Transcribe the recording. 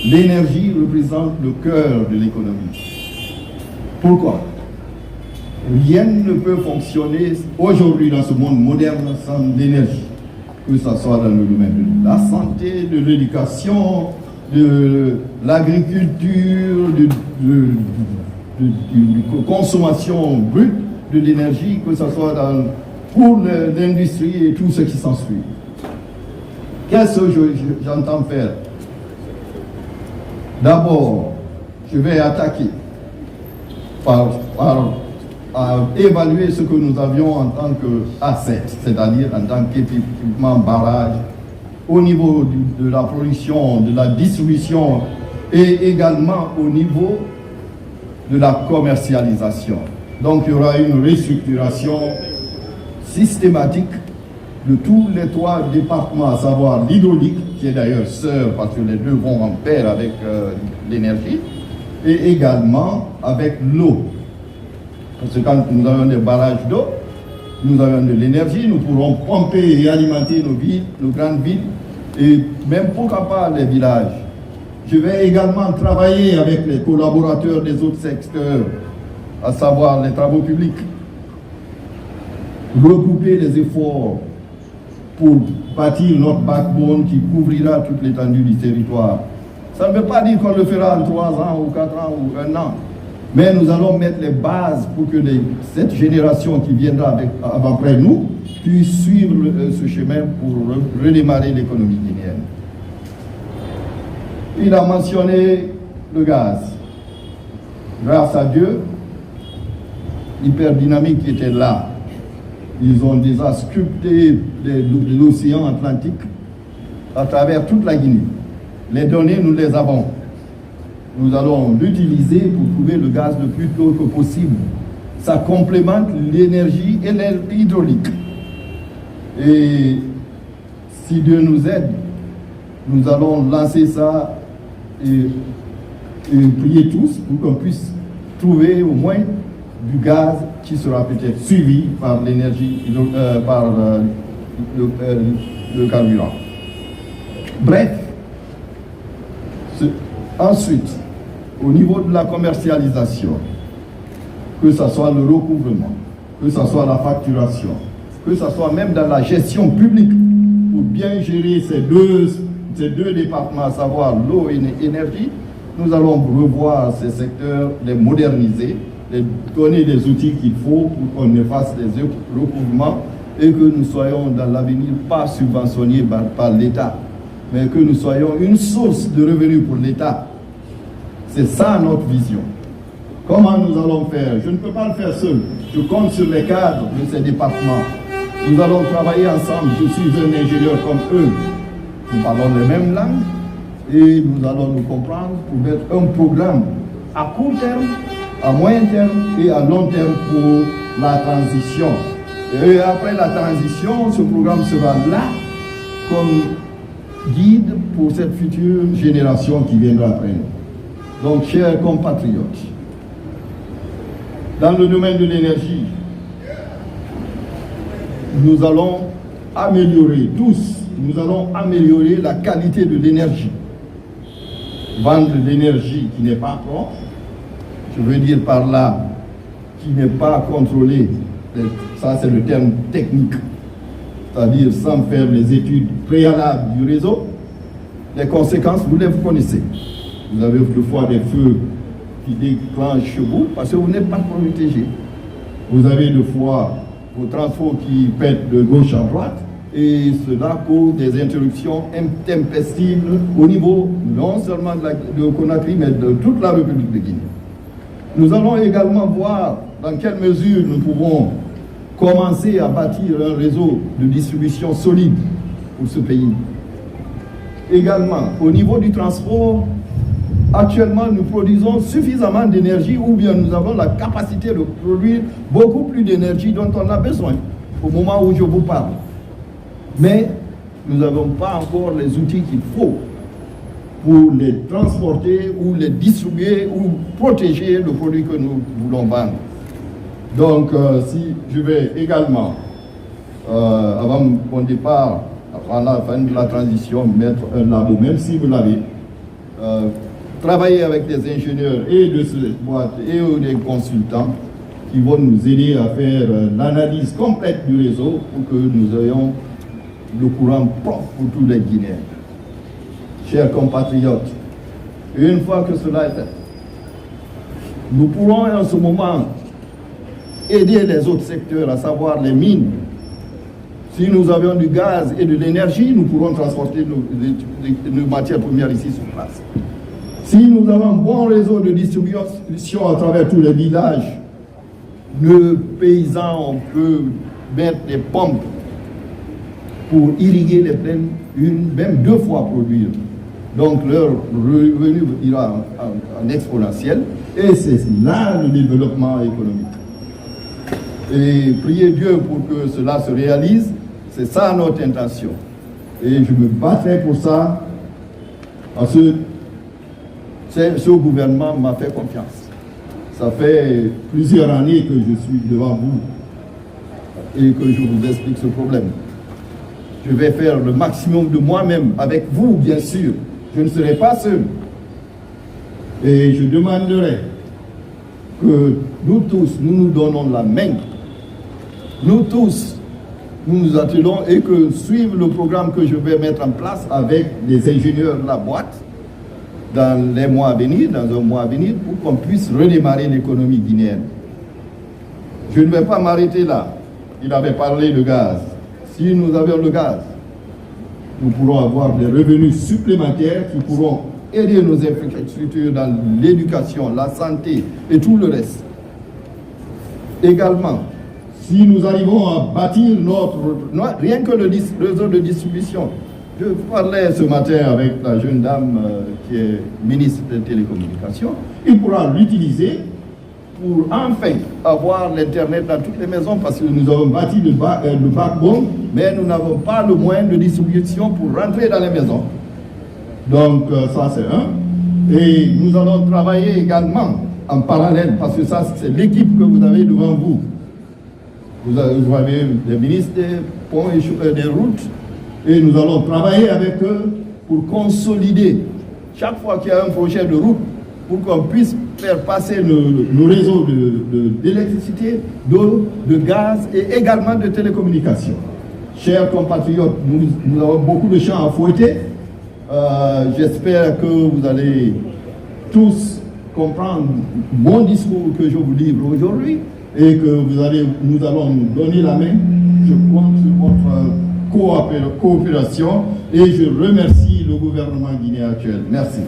l'énergie représente le cœur de l'économie. Pourquoi? Rien ne peut fonctionner aujourd'hui dans ce monde moderne sans l'énergie, que ce soit dans le domaine de la santé, de l'éducation, de l'agriculture, de consommation brute de l'énergie, que ce soit pour l'industrie et tout ce qui s'ensuit. Qu'est-ce que j'entends faire? D'abord, je vais attaquer par évaluer ce que nous avions en tant qu'asset, c'est-à-dire en tant qu'équipement barrage, au niveau de la production, de la distribution et également au niveau de la commercialisation. Donc il y aura une restructuration systématique de tous les trois départements, à savoir l'hydraulique, qui est d'ailleurs sœur parce que les deux vont en pair avec l'énergie, et également avec l'eau. Parce que quand nous avons des barrages d'eau, nous avons de l'énergie, nous pourrons pomper et alimenter nos villes, nos grandes villes, et même pourquoi pas les villages. Je vais également travailler avec les collaborateurs des autres secteurs, à savoir les travaux publics, regrouper les efforts pour bâtir notre backbone qui couvrira toute l'étendue du territoire. Ça ne veut pas dire qu'on le fera en 3 ans ou 4 ans ou 1 an, mais nous allons mettre les bases pour que cette génération qui viendra après nous puisse suivre ce chemin pour redémarrer l'économie guinéenne. Il a mentionné le gaz. Grâce à Dieu, l'hyperdynamique était là. Ils ont déjà sculpté l'océan Atlantique à travers toute la Guinée. Les données, nous les avons. Nous allons l'utiliser pour trouver le gaz le plus tôt que possible. Ça complémente l'énergie et l'hydraulique. Et si Dieu nous aide, nous allons lancer ça et prier tous pour qu'on puisse trouver au moins du gaz qui sera peut-être suivi par l'énergie, par le carburant. Bref, ensuite, au niveau de la commercialisation, que ce soit le recouvrement, que ce soit la facturation, que ce soit même dans la gestion publique, pour bien gérer ces deux départements, à savoir l'eau et l'énergie, nous allons revoir ces secteurs, les moderniser, les donner des outils qu'il faut pour qu'on fasse des recouvrements et que nous soyons dans l'avenir pas subventionnés par l'État, mais que nous soyons une source de revenus pour l'État. C'est ça notre vision. Comment nous allons faire? Je ne peux pas le faire seul. Je compte sur les cadres de ces départements. Nous allons travailler ensemble. Je suis un ingénieur comme eux. Nous parlons les mêmes langues et nous allons nous comprendre pour mettre un programme à court terme, à moyen terme et à long terme pour la transition. Et après la transition, ce programme sera là comme guide pour cette future génération qui viendra après nous. Donc, chers compatriotes, dans le domaine de l'énergie, nous allons améliorer la qualité de l'énergie. Vendre l'énergie qui n'est pas propre, je veux dire par là, qui n'est pas contrôlée, ça c'est le terme technique, c'est-à-dire sans faire les études préalables du réseau. Les conséquences, vous les connaissez. Vous avez quelquefois des feux qui déclenchent chez vous parce que vous n'êtes pas protégé. Vous avez des fois vos transforts qui pètent de gauche à droite et cela cause des interruptions intempestives au niveau non seulement de Conakry mais de toute la République de Guinée. Nous allons également voir dans quelle mesure nous pouvons commencer à bâtir un réseau de distribution solide pour ce pays. Également, au niveau du transport, actuellement, nous produisons suffisamment d'énergie ou bien nous avons la capacité de produire beaucoup plus d'énergie dont on a besoin au moment où je vous parle. Mais nous n'avons pas encore les outils qu'il faut pour les transporter ou les distribuer ou protéger le produit que nous voulons vendre. Donc, si je vais également, avant mon départ, avant la fin de la transition, mettre un labo, même si vous l'avez, travailler avec des ingénieurs et de cette boîte et des consultants qui vont nous aider à faire l'analyse complète du réseau pour que nous ayons le courant propre pour tous les Guinéens. Chers compatriotes, une fois que cela est fait, nous pourrons en ce moment aider les autres secteurs, à savoir les mines. Si nous avions du gaz et de l'énergie, nous pourrons transporter nos matières premières ici sur place. Si nous avons un bon réseau de distribution à travers tous les villages, nos paysans, on peut mettre des pompes pour irriguer les plaines, même 2 fois produire. Donc leur revenu ira en exponentiel et c'est là le développement économique. Et prier Dieu pour que cela se réalise, c'est ça notre intention. Et je me battrai pour ça, parce que ce gouvernement m'a fait confiance. Ça fait plusieurs années que je suis devant vous et que je vous explique ce problème. Je vais faire le maximum de moi-même, avec vous bien sûr. Je ne serai pas seul. Et je demanderai que nous tous, nous nous donnons la main. Nous tous, nous nous attelons et que suivre le programme que je vais mettre en place avec les ingénieurs de la boîte dans les mois à venir, dans un mois à venir, pour qu'on puisse redémarrer l'économie guinéenne. Je ne vais pas m'arrêter là. Il avait parlé de gaz. Si nous avions le gaz, nous pourrons avoir des revenus supplémentaires qui pourront aider nos infrastructures dans l'éducation, la santé et tout le reste. Également, si nous arrivons à bâtir rien que le réseau de distribution. Je parlais ce matin avec la jeune dame qui est ministre des Télécommunications. Il pourra l'utiliser pour enfin avoir l'Internet dans toutes les maisons parce que nous avons bâti le backbone, mais nous n'avons pas le moyen de distribution pour rentrer dans les maisons. Donc ça c'est un. Et nous allons travailler également en parallèle parce que ça c'est l'équipe que vous avez devant vous. Vous avez des ministres des ponts et des routes. Et nous allons travailler avec eux pour consolider chaque fois qu'il y a un projet de route pour qu'on puisse faire passer nos réseaux d'électricité, d'eau, de gaz et également de télécommunications. Chers compatriotes, nous avons beaucoup de champs à fouetter. J'espère que vous allez tous comprendre mon discours que je vous livre aujourd'hui et que nous allons nous donner la main. Je compte sur votre coopération et je remercie le gouvernement guinéen actuel. Merci.